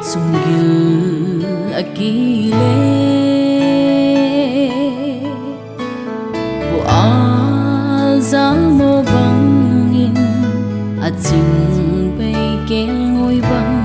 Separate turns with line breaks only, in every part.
sungil akiele bual jalmo bangin achingbei kelngoi bang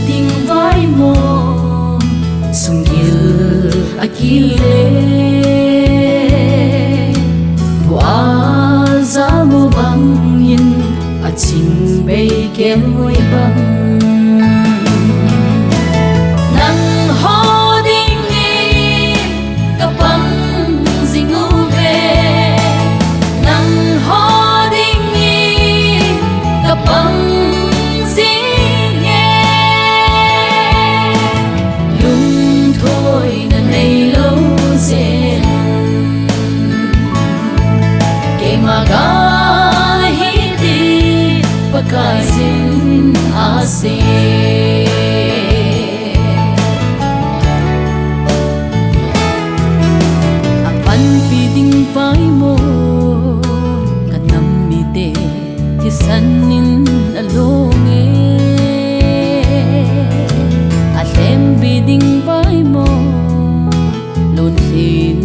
ding vaimon sungil akiele bual jalmo bangin achingbei kelngoi bang Nangho-keiho kapang jinguve Nangho-keiho kapang Lungthaina neilou Keima galahitin Pakaiyin aseiye Apanpi ding vaimon kanam tisanin alonge biding vaimon lonthi'n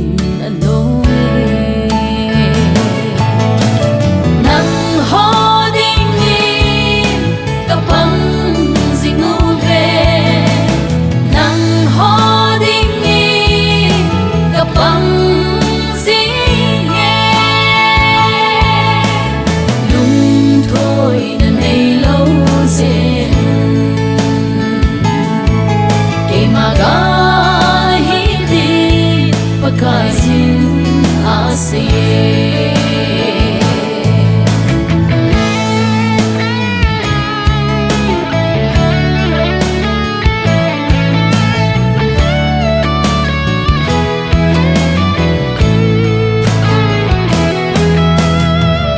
Nangho-keiho kapang jinguve Nangho-keiho kapang jing'e Lungthaina neilou Keima galahitin Pakaiyin aseiye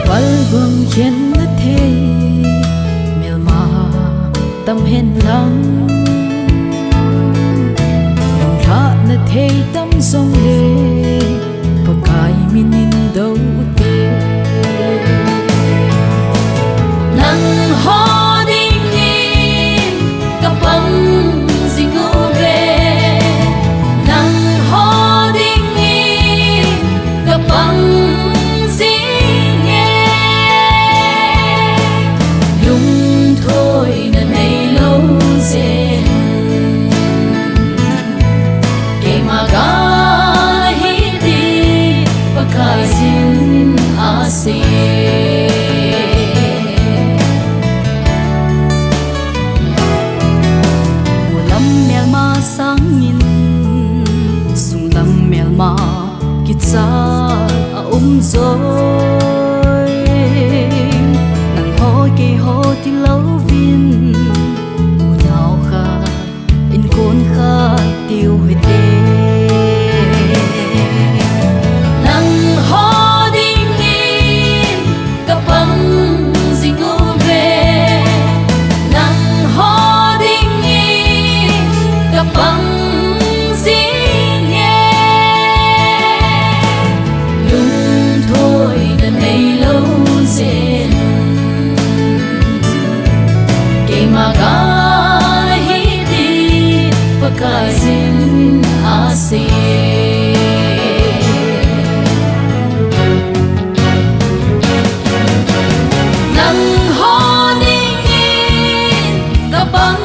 Valguang hiền na thế melma tâm hen lắm na thấy tâm sông lê Pakaiyin đâu tê Nangho-keiho kapang jinguve Nangho-keiho kapang jing'e Lungthaina neilou galahitin Pakaiyin aseiye Ulam melma sangin sunglam melma kitsat zoi Nangho-keiho ti lovin UNAO KHAT INKONKHAT tiêu huy tê kapang jinguve Nangho-keiho kapang jing'e Lungthaina neilou Keima galahitin Pakaiyin aseiye Nangho-keiho kapang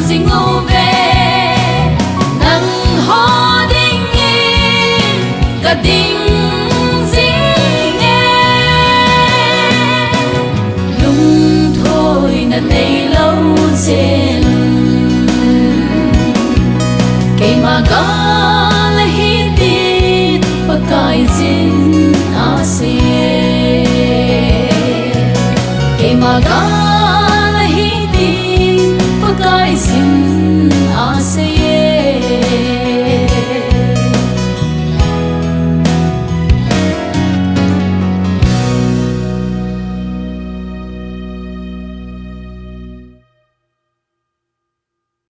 jinguve Nangho-keiho kading jing'e Lungthaina neilou Keima galahitin Pakaiyin aseiye Keima